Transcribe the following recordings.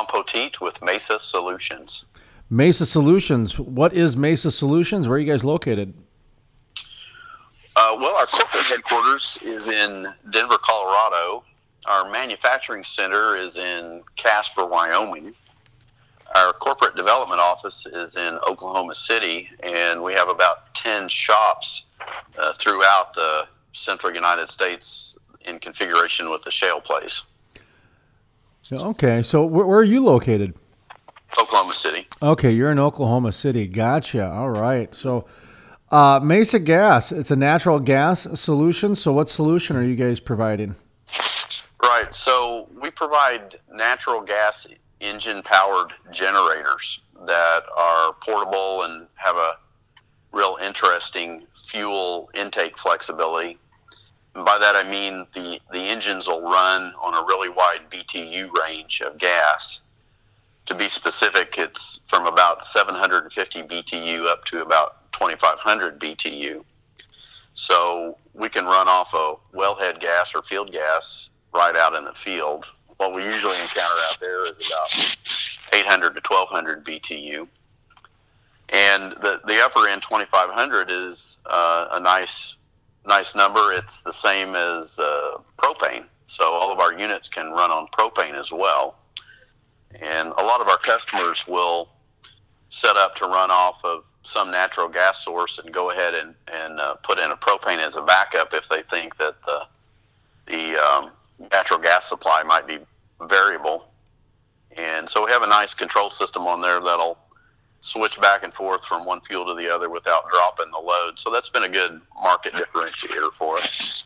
Poteet with Mesa Solutions. Mesa Solutions. What is Mesa Solutions? Where are you guys located? Well, our corporate headquarters is in Denver, Colorado. Our manufacturing center is in Casper, Wyoming. Our corporate development office is in Oklahoma City, and we have about 10 shops throughout the central United States in configuration with the shale plays. Okay, so where are you located? Oklahoma City. Okay, you're in Oklahoma City. Gotcha. All right. So Mesa Gas, it's a natural gas solution. So what solution are you guys providing? Right. So we provide natural gas engine-powered generators that are portable and have a real interesting fuel intake flexibility. And by that I mean the engines will run on a really wide BTU range of gas. To be specific, it's from about 750 BTU up to about 2,500 BTU. So we can run off a wellhead gas or field gas right out in the field. What we usually encounter out there is about 800 to 1,200 BTU. And the upper end, 2,500, is a nice number. It's the same as propane. So all of our units can run on propane as well. And a lot of our customers will set up to run off of some natural gas source and go ahead and put in a propane as a backup if they think that the natural gas supply might be variable. And so we have a nice control system on there that'll switch back and forth from one fuel to the other without dropping the load. So that's been a good market differentiator for us.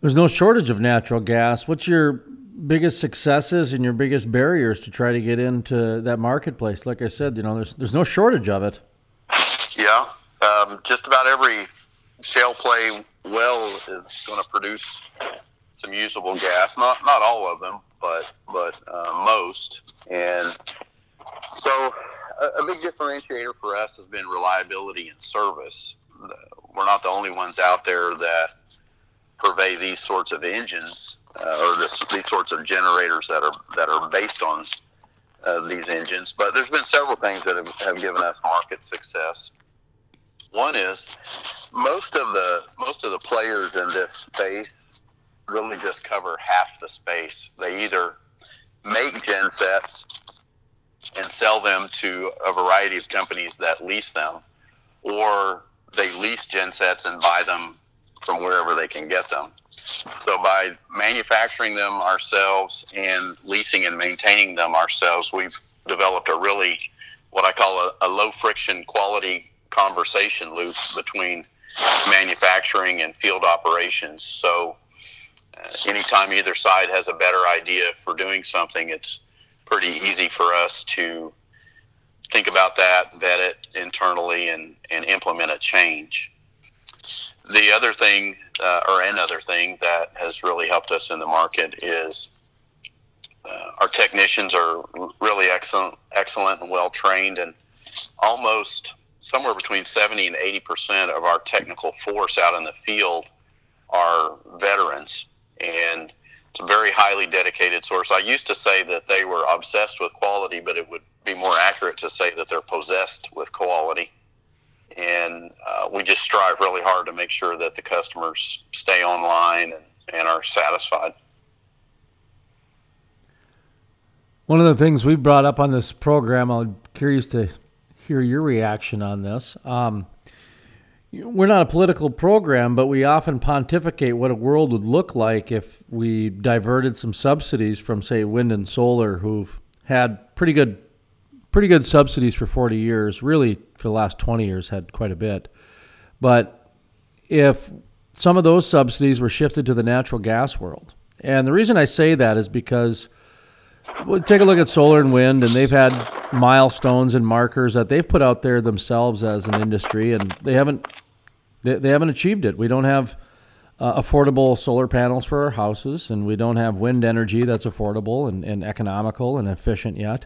There's no shortage of natural gas. What's your biggest successes and your biggest barriers to try to get into that marketplace? Like I said, there's no shortage of it. Yeah, just about every shale play well is going to produce some usable gas. Not all of them, but most. And so a big differentiator for us has been reliability and service. We're not the only ones out there that purvey these sorts of engines or these sorts of generators that are based on these engines. But there's been several things that have given us market success. One is most of the players in this space really just cover half the space. They either make gen sets and sell them to a variety of companies that lease them, or they lease gen sets and buy them from wherever they can get them. So by manufacturing them ourselves and leasing and maintaining them ourselves, we've developed a really, what I call a low friction quality conversation loop between manufacturing and field operations. So anytime either side has a better idea for doing something, it's pretty easy for us to think about that, vet it internally, and implement a change. The other thing, another thing that has really helped us in the market is our technicians are really excellent and well trained, and almost somewhere between 70 and 80% of our technical force out in the field are veterans, and it's a very highly dedicated source. I used to say that they were obsessed with quality, but it would be more accurate to say that they're possessed with quality. And we just strive really hard to make sure that the customers stay online and are satisfied. One of the things we've brought up on this program, I'm curious to hear your reaction on this. We're not a political program, but we often pontificate what a world would look like if we diverted some subsidies from, say, wind and solar, who've had pretty good subsidies for 40 years, really for the last 20 years had quite a bit. But if some of those subsidies were shifted to the natural gas world, and the reason I say that is because we'll take a look at solar and wind, and they've had milestones and markers that they've put out there themselves as an industry, and they haven't achieved it. We don't have affordable solar panels for our houses, and we don't have wind energy that's affordable and economical and efficient yet.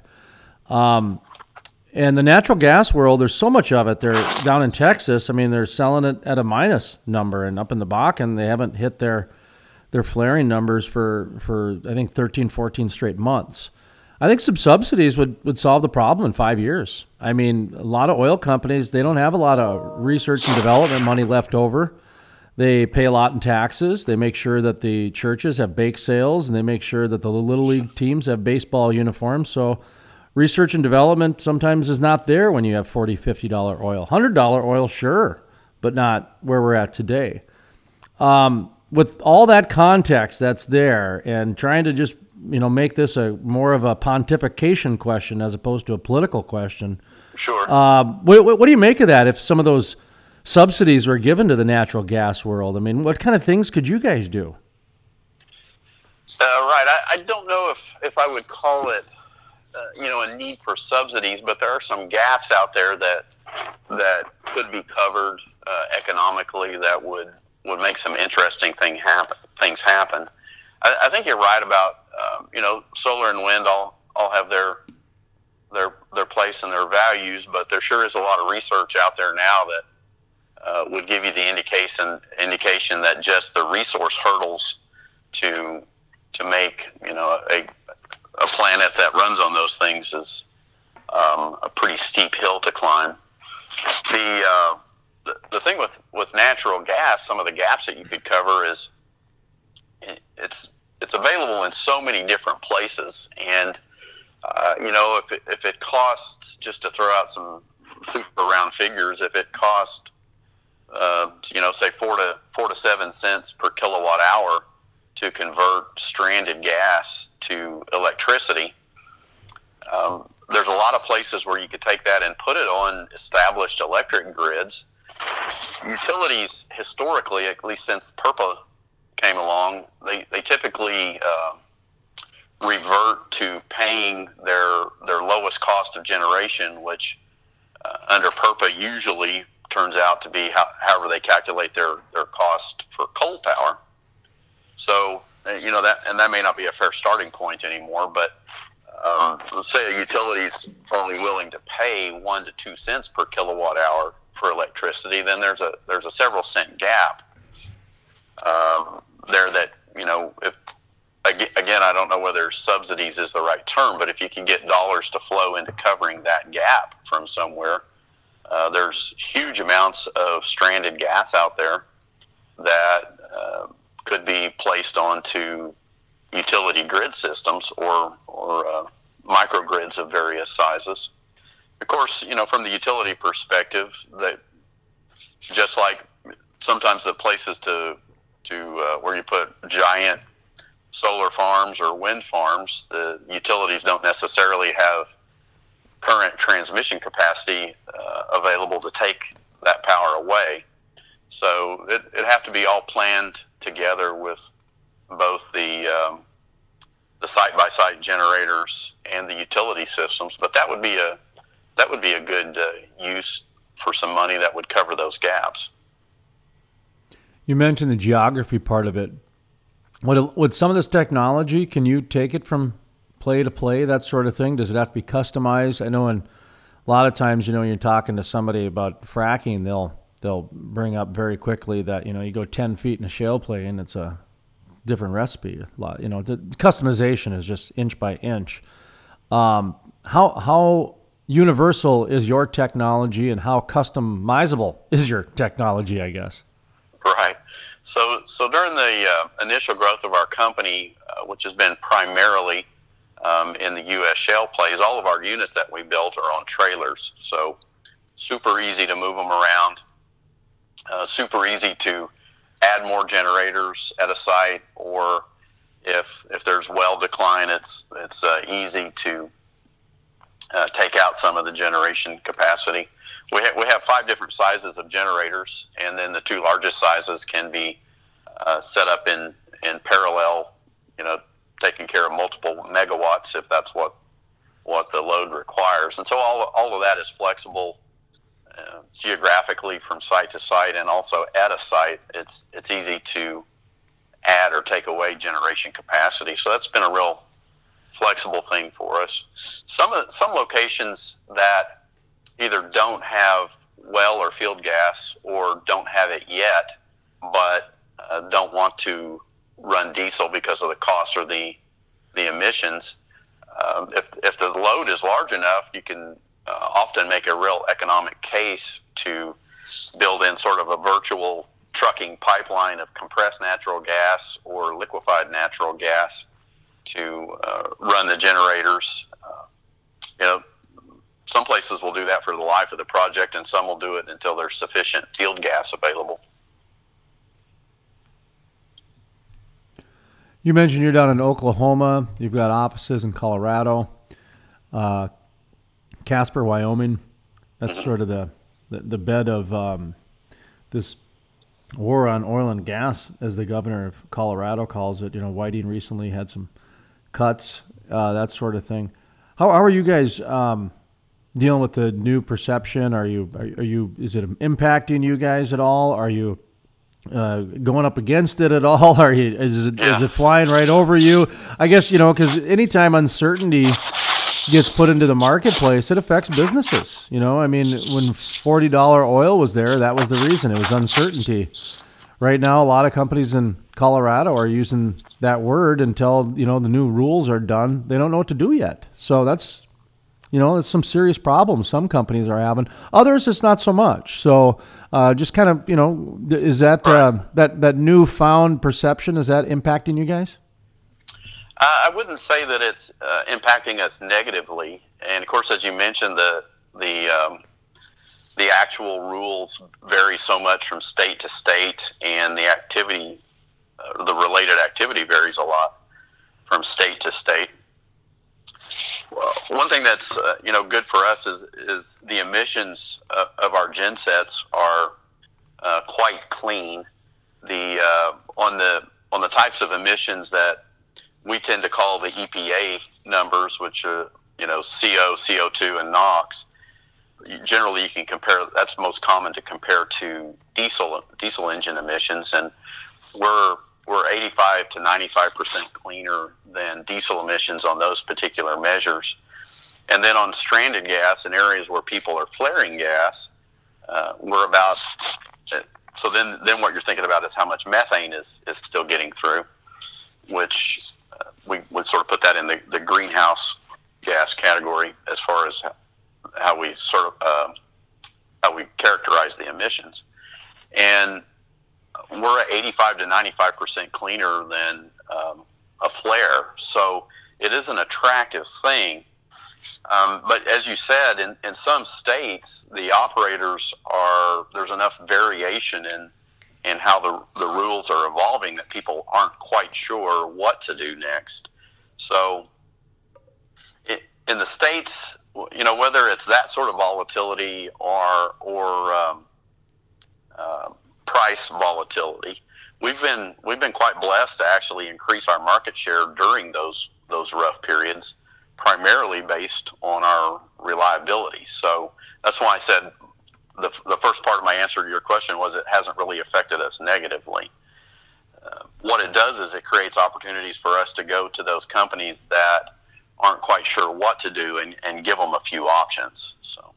And the natural gas world, there's so much of it. They're down in Texas. I mean, they're selling it at a minus number, and up in the Bakken, they haven't hit their their flaring numbers for I think 13, 14 straight months. I think some subsidies would solve the problem in 5 years. I mean, a lot of oil companies, they don't have a lot of research and development money left over. They pay a lot in taxes. They make sure that the churches have bake sales, and they make sure that the Little League teams have baseball uniforms. So research and development sometimes is not there when you have $40, $50 oil. $100 oil, sure, but not where we're at today. With all that context that's there, and trying to just make this a more of a pontification question as opposed to a political question. Sure. What do you make of that? If some of those subsidies were given to the natural gas world, I mean, what kind of things could you guys do? Right. I don't know if I would call it, a need for subsidies, but there are some gaps out there that could be covered economically that would make some interesting things happen. I think you're right about solar and wind all have their place and their values, but there sure is a lot of research out there now that would give you the indication that just the resource hurdles to make a planet that runs on those things is a pretty steep hill to climb. The thing with natural gas, some of the gaps that you could cover is it's available in so many different places, and if it costs, just to throw out some around figures, if it cost say 4 to 7 cents per kilowatt hour to convert stranded gas to electricity, there's a lot of places where you could take that and put it on established electric grids. Utilities, historically, at least since PURPA came along, they typically revert to paying their lowest cost of generation, which under PURPA usually turns out to be however they calculate their cost for coal power. So that may not be a fair starting point anymore, but let's say a utility's only willing to pay 1 to 2 cents per kilowatt hour for electricity, then there's a several cent gap there that, if again, I don't know whether subsidies is the right term, but if you can get dollars to flow into covering that gap from somewhere, there's huge amounts of stranded gas out there that could be placed onto utility grid systems or microgrids of various sizes. Of course, from the utility perspective, that just like sometimes the places to where you put giant solar farms or wind farms, the utilities don't necessarily have current transmission capacity available to take that power away. So it'd have to be all planned together with both the site-by-site generators and the utility systems. But that would be a good use for some money that would cover those gaps. You mentioned the geography part of it. With some of this technology, can you take it from play to play, that sort of thing? Does it have to be customized? I know a lot of times, when you're talking to somebody about fracking, they'll bring up very quickly that, you go 10 feet in a shale play and it's a different recipe. The customization is just inch by inch. How universal is your technology, and how customizable is your technology, I guess? Right. So during the initial growth of our company, which has been primarily in the U.S. shale plays, all of our units that we built are on trailers. So super easy to move them around, super easy to add more generators at a site, or if there's well decline, it's easy to take out some of the generation capacity. We have 5 different sizes of generators, and then the 2 largest sizes can be set up in parallel, taking care of multiple megawatts if that's what the load requires. And so all of that is flexible geographically from site to site, and also at a site, it's easy to add or take away generation capacity. So that's been a real flexible thing for us. Some locations that either don't have well or field gas, or don't have it yet, but don't want to run diesel because of the cost or the emissions. If the load is large enough, you can often make a real economic case to build in sort of a virtual trucking pipeline of compressed natural gas or liquefied natural gas to run the generators. Some places will do that for the life of the project, and some will do it until there's sufficient field gas available. You mentioned you're down in Oklahoma. You've got offices in Colorado, Casper, Wyoming. That's sort of the bed of this war on oil and gas, as the governor of Colorado calls it. Whiting recently had some cuts, that sort of thing. How are you guys dealing with the new perception? Are you? Is it impacting you guys at all? Are you going up against it at all? Is it flying right over you? I guess, because anytime uncertainty gets put into the marketplace, it affects businesses. When $40 oil was there, that was the reason. It was uncertainty. Right now, a lot of companies in Colorado are using that word until, the new rules are done. They don't know what to do yet. So that's, it's some serious problems some companies are having. Others, it's not so much. So just kind of, is that that newfound perception, is that impacting you guys? I wouldn't say that it's impacting us negatively. And of course, as you mentioned, the actual rules vary so much from state to state, and the activity, the related activity varies a lot from state to state. Well, one thing that's good for us is the emissions of our gensets are quite clean. On the types of emissions that we tend to call the EPA numbers, which are CO, CO2, and NOx. Generally, you can compare. That's most common to compare to diesel engine emissions, and we're 85 to 95% cleaner than diesel emissions on those particular measures. And then on stranded gas in areas where people are flaring gas, we're about. So then what you're thinking about is how much methane is still getting through, which we would sort of put that in the greenhouse gas category as far as how we how we characterize the emissions. And we're at 85 to 95% cleaner than a flare. So it is an attractive thing. But as you said, in some states, the operators there's enough variation in how the rules are evolving that people aren't quite sure what to do next. So in the states, whether it's that sort of volatility or price volatility, we've been quite blessed to actually increase our market share during those rough periods, primarily based on our reliability. So that's why I said the first part of my answer to your question was it hasn't really affected us negatively. What it does is it creates opportunities for us to go to those companies that aren't quite sure what to do and give them a few options. So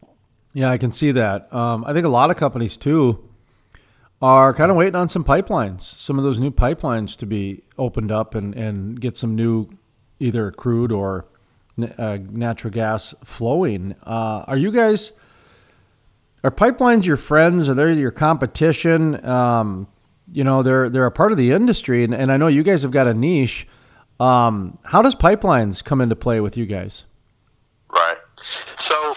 yeah, I can see that. I think a lot of companies too are kind of waiting on some pipelines, some of those new pipelines to be opened up and get some new either crude or natural gas flowing. Are pipelines your friends? Are they your competition? They're a part of the industry, and I know you guys have got a niche. How does pipelines come into play with you guys? Right. So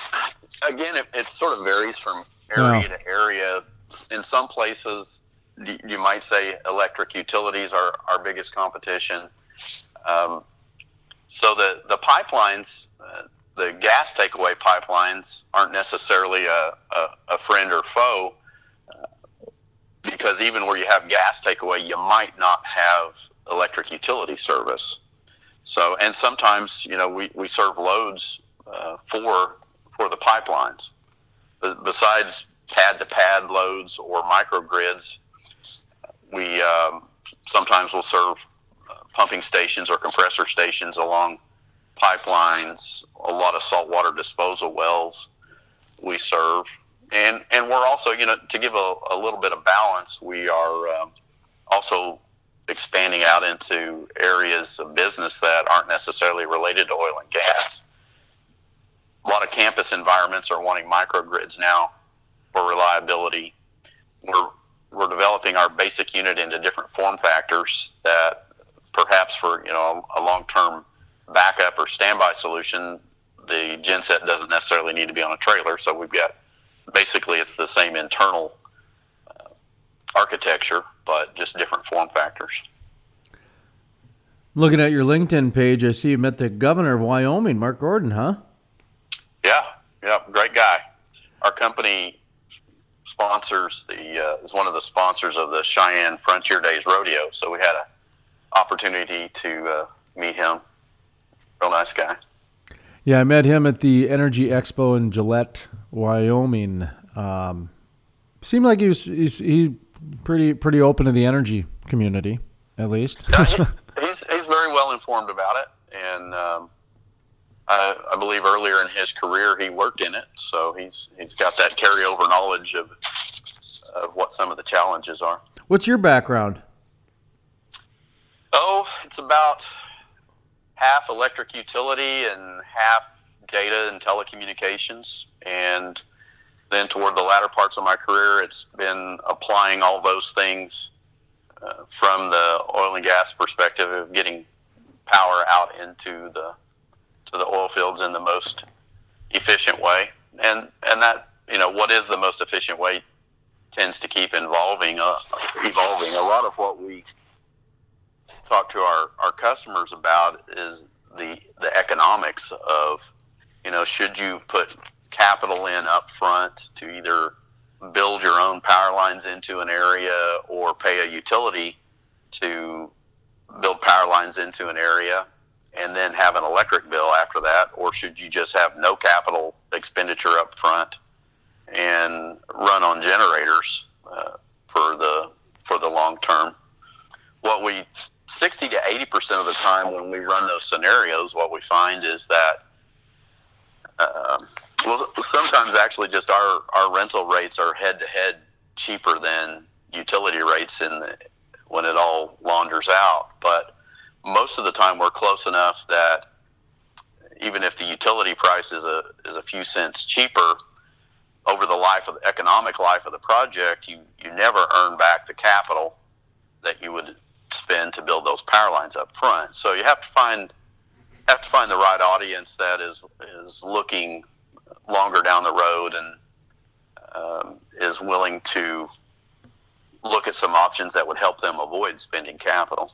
again, it sort of varies from area to area. In some places, you might say electric utilities are our biggest competition. So the pipelines, the gas takeaway pipelines, aren't necessarily a friend or foe, because even where you have gas takeaway, you might not have electric utility service. So, and sometimes, we serve loads for the pipelines. Besides pad-to-pad loads or microgrids, we sometimes will serve pumping stations or compressor stations along pipelines, a lot of saltwater disposal wells we serve. And we're also, to give a little bit of balance, we are also expanding out into areas of business that aren't necessarily related to oil and gas. A lot of campus environments are wanting microgrids now for reliability. We're developing our basic unit into different form factors that perhaps for a long-term backup or standby solution, the genset doesn't necessarily need to be on a trailer. So we've got basically it's the same internal architecture, but just different form factors. Looking at your LinkedIn page, I see you met the governor of Wyoming, Mark Gordon, huh? Yeah, great guy. Our company sponsors is one of the sponsors of the Cheyenne Frontier Days Rodeo, so we had an opportunity to meet him. Real nice guy. Yeah, I met him at the Energy Expo in Gillette, Wyoming. Seemed like he pretty open to the energy community, at least. Yeah, he's very well informed about it, and I believe earlier in his career he worked in it, so he's got that carryover knowledge of what some of the challenges are. What's your background? Oh, it's about half electric utility and half data and telecommunications, and then toward the latter parts of my career, it's been applying all those things from the oil and gas perspective of getting power out into the oil fields in the most efficient way, and that what is the most efficient way tends to keep evolving. A lot of what we talk to our customers about is the economics of should you put capital in up front to either build your own power lines into an area or pay a utility to build power lines into an area and then have an electric bill after that, or should you just have no capital expenditure up front and run on generators for the long term? 60 to 80% of the time when we run those scenarios, what we find is that sometimes actually just our rental rates are head-to-head cheaper than utility rates when it all launders out. But most of the time we're close enough that even if the utility price is a few cents cheaper, over the economic life of the project, you never earn back the capital that you would spend to build those power lines up front. So you have to find the right audience that is looking longer down the road and is willing to look at some options that would help them avoid spending capital.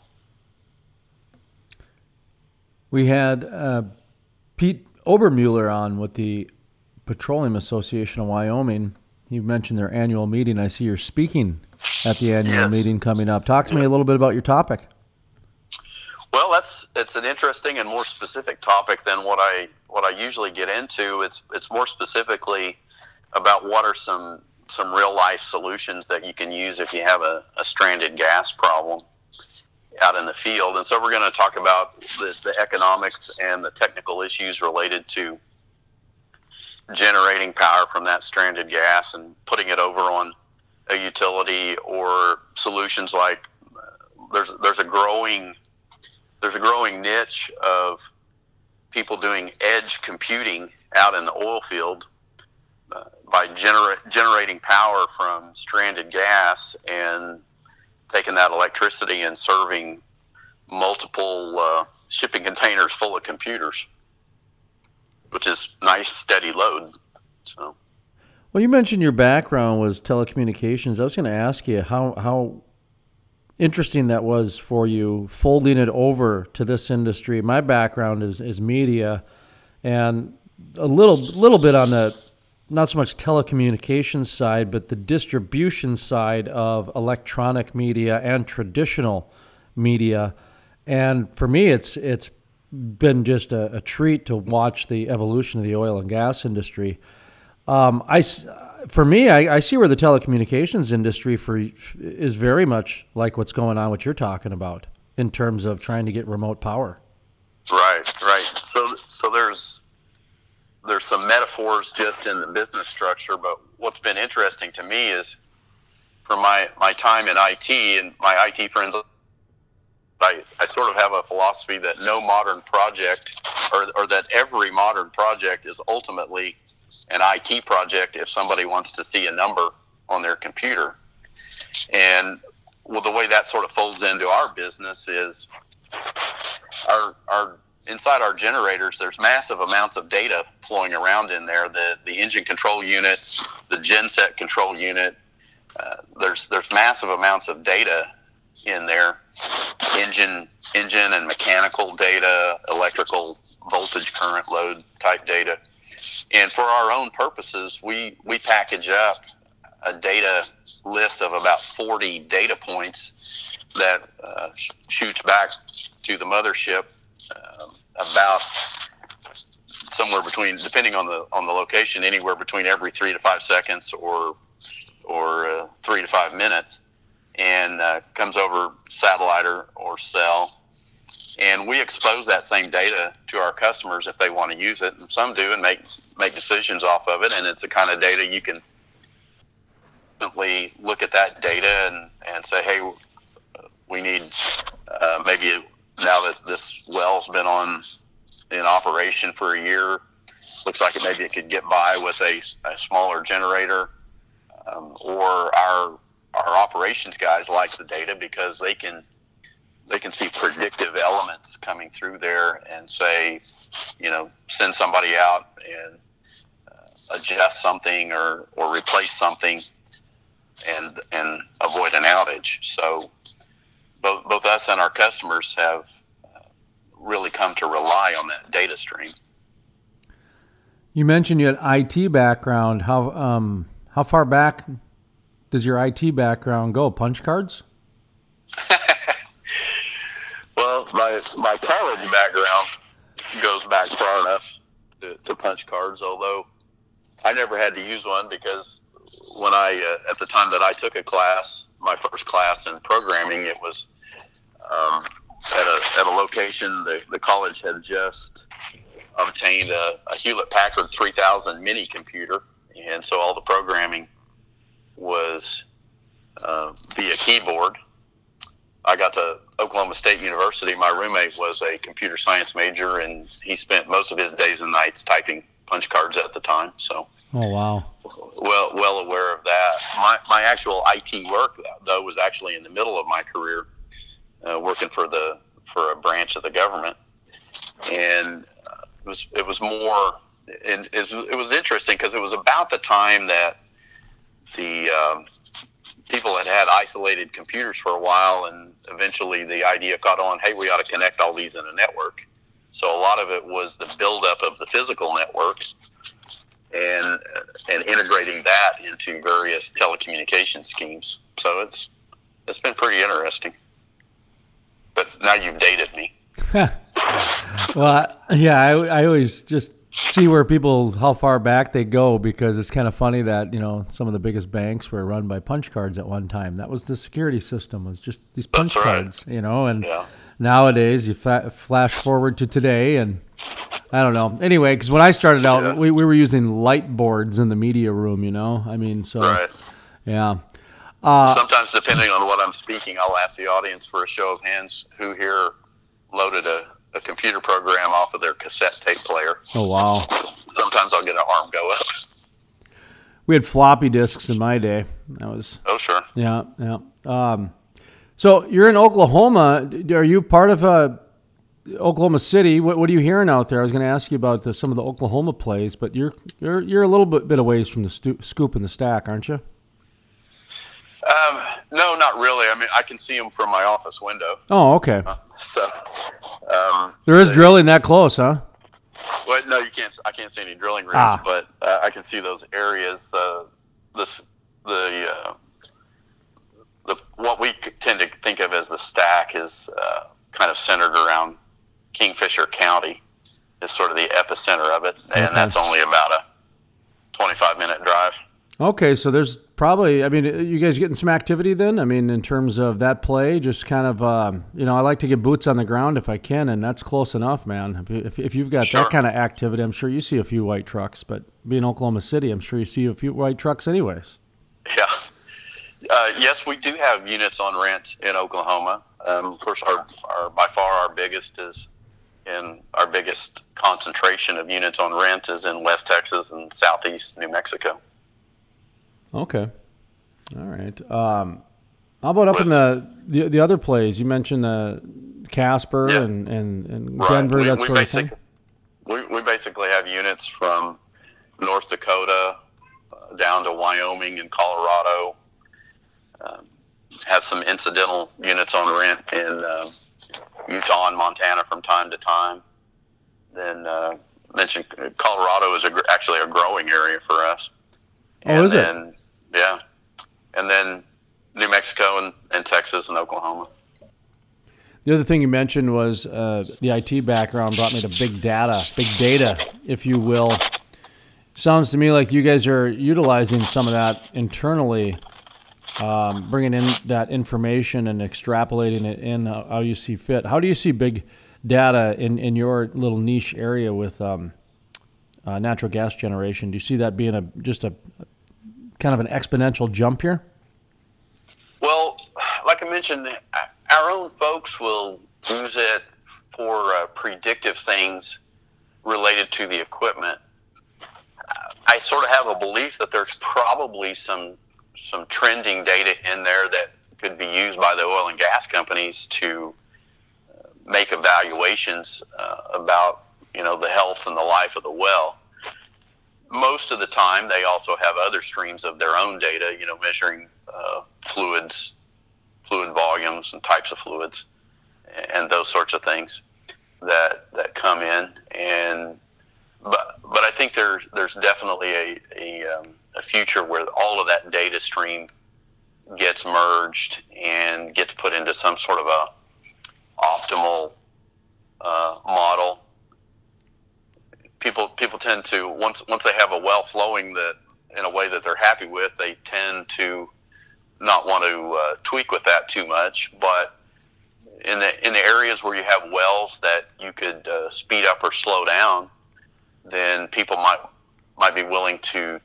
We had Pete Obermuller on with the Petroleum Association of Wyoming. You mentioned their annual meeting. I see you're speaking at the annual meeting coming up. Talk to me a little bit about your topic. Well, it's an interesting and more specific topic than what I usually get into. It's more specifically about what are some real life solutions that you can use if you have a stranded gas problem out in the field. And so we're going to talk about the economics and the technical issues related to generating power from that stranded gas and putting it over on a utility, or solutions like there's a growing niche of people doing edge computing out in the oil field by generating power from stranded gas and taking that electricity and serving multiple shipping containers full of computers, which is nice, steady load. So, well, you mentioned your background was telecommunications. I was going to ask you how interesting that was for you, folding it over to this industry. My background is media, and a little bit on the not so much telecommunications side, but the distribution side of electronic media and traditional media. And for me, it's been just a treat to watch the evolution of the oil and gas industry. I see where the telecommunications industry is very much like what's going on, what you're talking about in terms of trying to get remote power. Right. So there's some metaphors just in the business structure, but what's been interesting to me is from my time in IT, and my IT friends I sort of have a philosophy that no modern project, or that every modern project is ultimately an IT project if somebody wants to see a number on their computer. And well, the way that sort of folds into our business is our inside our generators, there's massive amounts of data flowing around in there. The engine control unit, the genset control unit, there's massive amounts of data in there, engine and mechanical data, electrical voltage, current, load type data. And for our own purposes, we package up a data list of about 40 data points that shoots back to the mothership about somewhere between, depending on the location, anywhere between every 3 to 5 seconds or 3 to 5 minutes, and comes over satellite or cell. And we expose that same data to our customers if they want to use it, and some do and make decisions off of it. And it's the kind of data you can look at that data and say, hey, we need maybe now that this well's been in operation for a year, looks like maybe it could get by with a smaller generator, or our operations guys like the data because they can see predictive elements coming through there and say, send somebody out and adjust something or replace something and avoid an outage. So both us and our customers have really come to rely on that data stream. You mentioned you had IT background. How far back does your IT background go? Punch cards? Well, my college background goes back far enough to punch cards, although I never had to use one because when at the time that I took a class, my first class in programming, it was at a location. The college had just obtained a Hewlett-Packard 3000 mini computer, and so all the programming was via keyboard. I got to Oklahoma State University. My roommate was a computer science major, and he spent most of his days and nights typing punch cards at the time. So, oh wow, well aware of that. My actual IT work, though, was actually in the middle of my career, working for a branch of the government, and it was more. And it was interesting because it was about the time that the people had isolated computers for a while, and eventually the idea caught on, hey, we ought to connect all these in a network. So a lot of it was the buildup of the physical network and integrating that into various telecommunication schemes. So it's been pretty interesting. But now you've dated me. Well, yeah, I always just see where how far back they go, because it's kind of funny that, some of the biggest banks were run by punch cards at one time. That was the security system, was just these punch cards, and yeah. Nowadays you flash forward to today, and I don't know. Anyway, because when I started out, we were using light boards in the media room, so right. Yeah. Sometimes, depending on what I'm speaking, I'll ask the audience for a show of hands who here loaded a computer program off of their cassette tape player. Oh, wow. Sometimes I'll get an arm go up. We had floppy disks in my day. That was. Oh, sure. Yeah. So you're in Oklahoma. Are you part of Oklahoma City? What are you hearing out there? I was going to ask you about some of the Oklahoma plays, but you're a little bit away from the scoop and the stack, aren't you? No, not really. I mean, I can see them from my office window. Oh, okay. There is drilling that close, huh? Well, no, you can't. I can't see any drilling rigs, but I can see those areas. What we tend to think of as the stack is kind of centered around Kingfisher County. Is sort of the epicenter of it, and that's only about a 25-minute drive. Okay, so there's probably, you guys getting some activity then? In terms of that play, just kind of, I like to get boots on the ground if I can, and that's close enough, man. If you've got that kind of activity, I'm sure you see a few white trucks, but being Oklahoma City, I'm sure you see a few white trucks anyways. Yeah. Yes, we do have units on rent in Oklahoma. Of course, our by far our biggest is in our biggest concentration of units on rent is in West Texas and Southeast New Mexico. Okay. All right. How about up in the other plays? You mentioned Casper and right. Denver, that sort of thing. We basically have units from North Dakota down to Wyoming and Colorado. Have some incidental units on rent in Utah and Montana from time to time. Then mentioned Colorado is actually a growing area for us. Oh, is it? Yeah. And then New Mexico and Texas and Oklahoma. The other thing you mentioned was the IT background brought me to big data, if you will. Sounds to me like you guys are utilizing some of that internally, bringing in that information and extrapolating it in how you see fit. How do you see big data in your little niche area with natural gas generation? Do you see that being just a kind of an exponential jump here? Well, like I mentioned, our own folks will use it for predictive things related to the equipment. I sort of have a belief that there's probably some trending data in there that could be used by the oil and gas companies to make evaluations about the health and the life of the well. Most of the time, they also have other streams of their own data, measuring fluid volumes and types of fluids and those sorts of things that come in. But I think there's definitely a future where all of that data stream gets merged and gets put into some sort of a optimal model. People tend to once they have a well flowing that in a way that they're happy with, they tend to not want to tweak with that too much. But in the areas where you have wells that you could speed up or slow down, then people might be willing to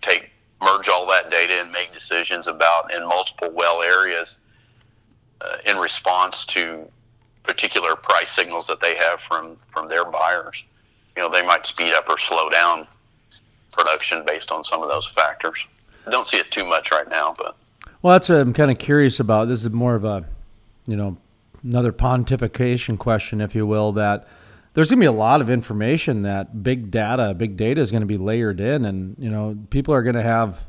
merge all that data and make decisions about in multiple well areas in response to particular price signals that they have from their buyers. They might speed up or slow down production based on some of those factors. I don't see it too much right now, but. Well, that's what I'm kind of curious about. This is more of a, another pontification question, if you will, that there's going to be a lot of information that big data is going to be layered in, and, people are going to have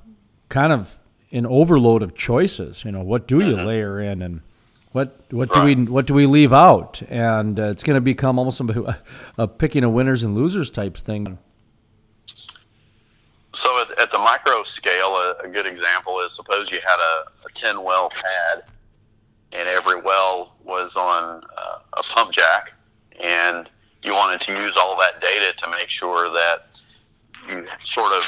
kind of an overload of choices. What do you layer in, and what do we leave out? And it's going to become almost a picking of winners and losers type thing. So at the micro scale, a good example is suppose you had a 10 well pad, and every well was on a pump jack, and you wanted to use all that data to make sure that you sort of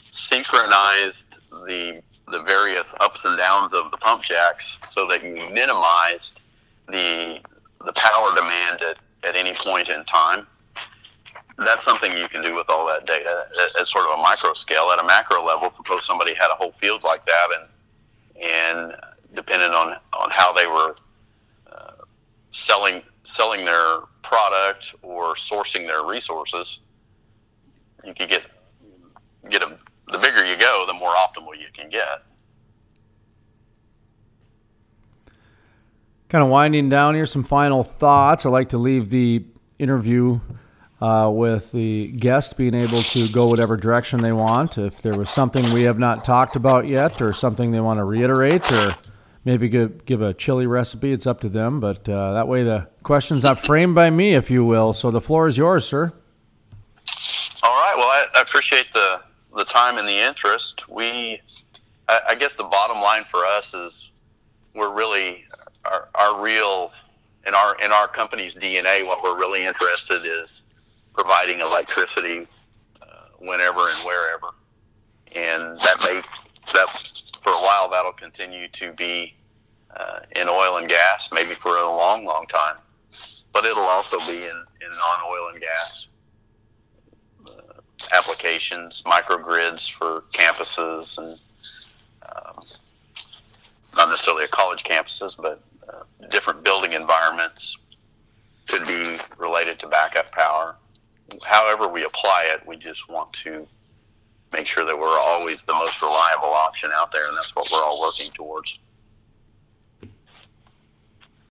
synchronized the various ups and downs of the pump jacks so that you minimized the power demand at any point in time. That's something you can do with all that data at sort of a micro scale. At a macro level, suppose somebody had a whole field like that, and depending on how they were selling their product or sourcing their resources, you could get the bigger you go, the more optimal you can get. Kind of winding down here, some final thoughts. I like to leave the interview with the guest being able to go whatever direction they want. If there was something we have not talked about yet, or something they want to reiterate, or maybe give a chili recipe, it's up to them. But that way the question's not framed by me, if you will. So the floor is yours, sir. All right. Well, I appreciate the time and the interest. I guess the bottom line for us is we're really our real in our company's DNA. What we're really interested is providing electricity whenever and wherever, and that for a while that'll continue to be in oil and gas, maybe for a long, long time, but it'll also be in non-oil and gas applications, microgrids for campuses, and not necessarily college campuses, but different building environments, could be related to backup power. However we apply it, we just want to make sure that we're always the most reliable option out there, and that's what we're all working towards.